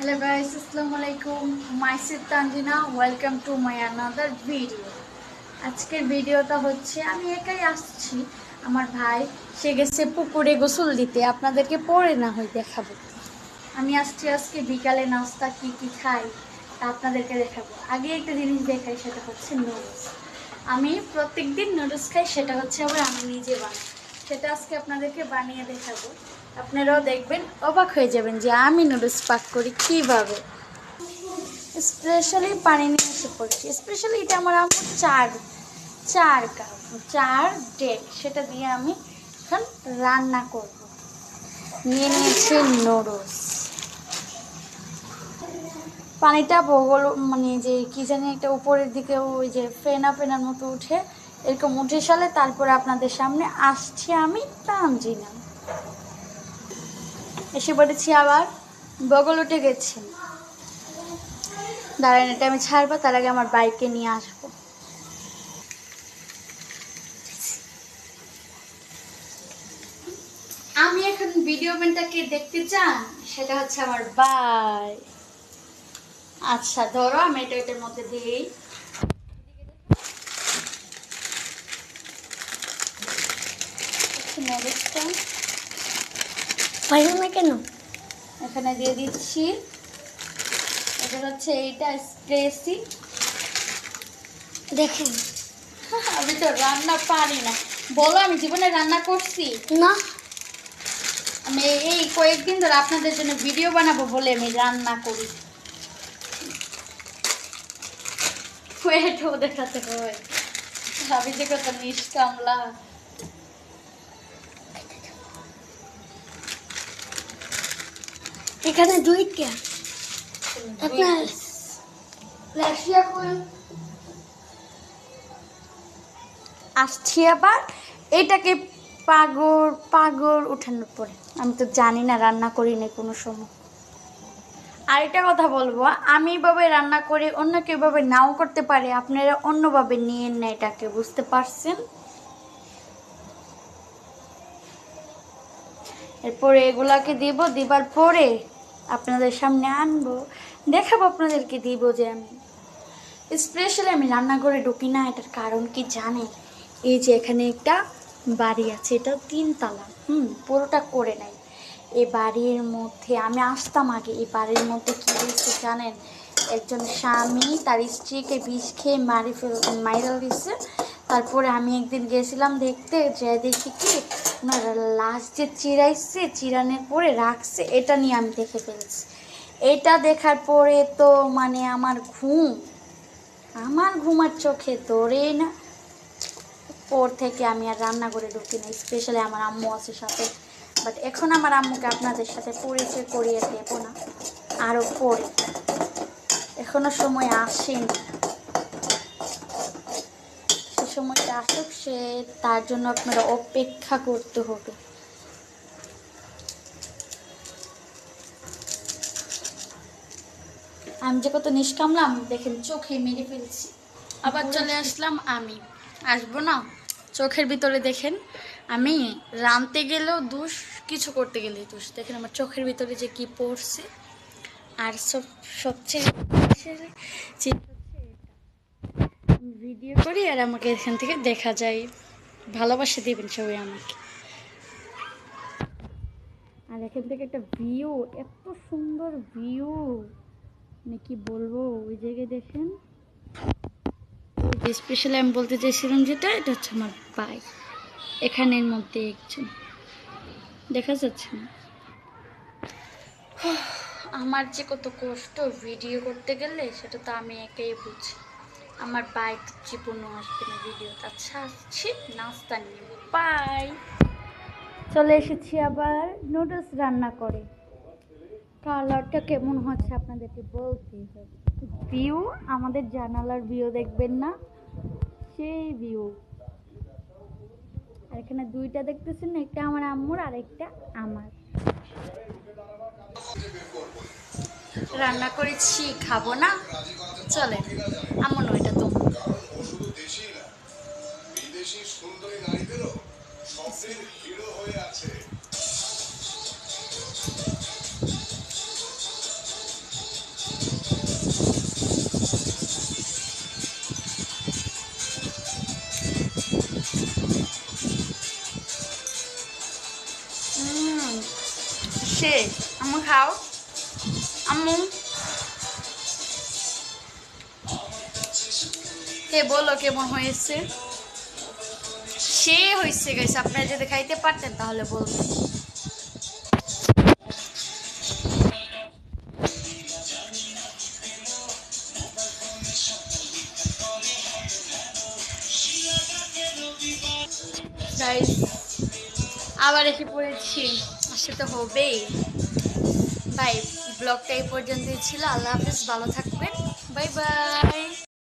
Hello guys, Assalamualaikum. Myself Tanjina. Welcome to my another video. আজকের ভিডিওটা হচ্ছে আমি একাই আসছি। আমার ভাই সে গেছে পুকুরে গোসল দিতে, আপনাদেরকে পরে না হয় দেখাবো। আমি আসছি আজকে বিকালে নাস্তা কি কি খাই তা আপনাদেরকে দেখাবো। আগে একটা জিনিস দেখাই, সেটা হচ্ছে নুডলস। আমি প্রত্যেকদিন নুডলস খাই, সেটা হচ্ছে আবার আমি নিজে বানাই। সেটা আজকে আপনাদেরকে বানিয়ে দেখাবো। আপনারাও দেখবেন, অবাক হয়ে যাবেন যে আমি নুডলস পাক করি কীভাবে। স্পেশালি পানি নিয়ে এসে পড়ছি। স্পেশালি এটা আমার আম্মু চার কাপ 4 ডেক, সেটা দিয়ে আমি এখন রান্না করব। নিয়ে নিয়েছি নুডলস। পানিটা বগল মানে যে কি জানি একটা উপরের দিকে ওই যে ফেনার মতো উঠে, এরকম উঠে সালে তারপরে আপনাদের সামনে আসছি আমি তানজিনা। এসে পড়েছি, আবার বগল উঠে গেছি। দাঁড়ান, এটা আমি ছাড়বো, তার আগে আমার বাইককে নিয়ে আসবো। আমি এখন ভিডিও পেনটাকে দেখতে চান, সেটা হচ্ছে আমার বাই। আচ্ছা ধরো, আমি এটার মধ্যে দিই। কেন এখানে দিয়ে দিচ্ছি, এটা হচ্ছে এইটা স্প্রেসি। দেখেন আমি তো রান্না পারি না, বলো আমি জীবনে রান্না করছি না। আমি এই কয়েকদিন ধরে আপনাদের জন্য ভিডিও বানাবো বলে আমি রান্না করি। ওয়েটও দেখাতে হয়, আমি যে কত নিষ্কামলা। এখানে দুইটা আসছি আবার এটাকে পাগর উঠানোর পরে। আমি তো জানি না, রান্না করি না কোনো সময়। আরেকটা কথা বলবো, আমি এভাবে রান্না করি, অন্য কেউ ভাবে নাও করতে পারে, আপনারা অন্যভাবে নিয়ে নেন, এটাকে বুঝতে পারছেন। এরপরে এগুলাকে দিবার পরে আপনাদের সামনে আনবো, দেখাবো আপনাদেরকে, দিব যে আমি স্পেশালি আমি রান্না করে ঢুকি না। এটার কারণ কি জানেন? এই যে এখানে একটা বাড়ি আছে, এটা 3 তালা, পুরোটা করে নাই। এই বাড়ির মধ্যে আমি আসতাম আগে, এই বাড়ির মধ্যে কী হয়েছে জানেন? একজন স্বামী তার স্ত্রীকে বিষ খেয়ে মাইরা দিচ্ছে। তারপরে আমি একদিন গেছিলাম দেখতে, যে দেখি কি ওনার লাশ যে চিরানের পরে রাখছে, এটা নিয়ে আমি দেখে ফেলছি। এটা দেখার পরে তো মানে আমার ঘুমার চোখে ধরে না। পর থেকে আমি আর রান্না করে ঢুকি না। স্পেশালি আমার আম্মু আছে সাথে, বাট এখন আমার আম্মুকে আপনাদের সাথে পরিচয় করিয়ে দেব না, আরও পরে, এখনো সময় আসেনি। সে সময়টা আসুক, তার জন্য আপনারা অপেক্ষা করতে হবে। আমি যে কত নিষ্কামলাম দেখেন, চোখে মেরে ফেলছি। আবার চলে আসলাম আমি, আসবো না? চোখের ভিতরে দেখেন, আমি রাঁধতে গেলেও দোষ, কিছু করতে গেলেই দোষ। দেখেন আমার চোখের ভিতরে যে কি পড়ছে। আর সবচেয়ে ভিডিও করি আর আমাকে এখান থেকে দেখা যায়। ভালোবাসা দিবেন সবাই আমাকে। আর এখান থেকে একটা ভিউ, এত সুন্দর ভিউ, মানে কি বলবো। ওই জায়গায় দেখেন, স্পেশালি আমি বলতে চাইছিলাম যেটা, এটা হচ্ছে আমার ভাই। এখানের মধ্যে একজন দেখা যাচ্ছে না। আমার যে কত কষ্ট ভিডিও করতে গেলে, সেটা তো আমি একাই বুঝি। আমার বাইক জীবনও আসবে না ভিডিওতে। আচ্ছা আসছি নাস্তা নিয়ে, বাই। চলে এসেছি আবার নুডলস রান্না করে। কালারটা কেমন হচ্ছে আপনাদেরকে বলতেই হবে। ভিউ, আমাদের জানালার ভিউ দেখবেন না, সেই ভিউ। আর এখানে দুইটা দেখতেছেন, একটা আমার আম্মুর আর একটা আমার। রান্না করেছি, খাবো না? চলে এমন ওইটা তো সে আম্মু খাও, আম্মু কে বলো কেমন হয়েছে? সে হয়েছে গাইস, আপনারা যদি খাইতে পারতেন তাহলে বলতেন। গাইস আবার এসে পড়েছি, আসলে হবেই। বাই, ব্লগটা এই পর্যন্তই ছিল। আল্লাহ হাফেজ, ভালো থাকবেন, বাই বাই।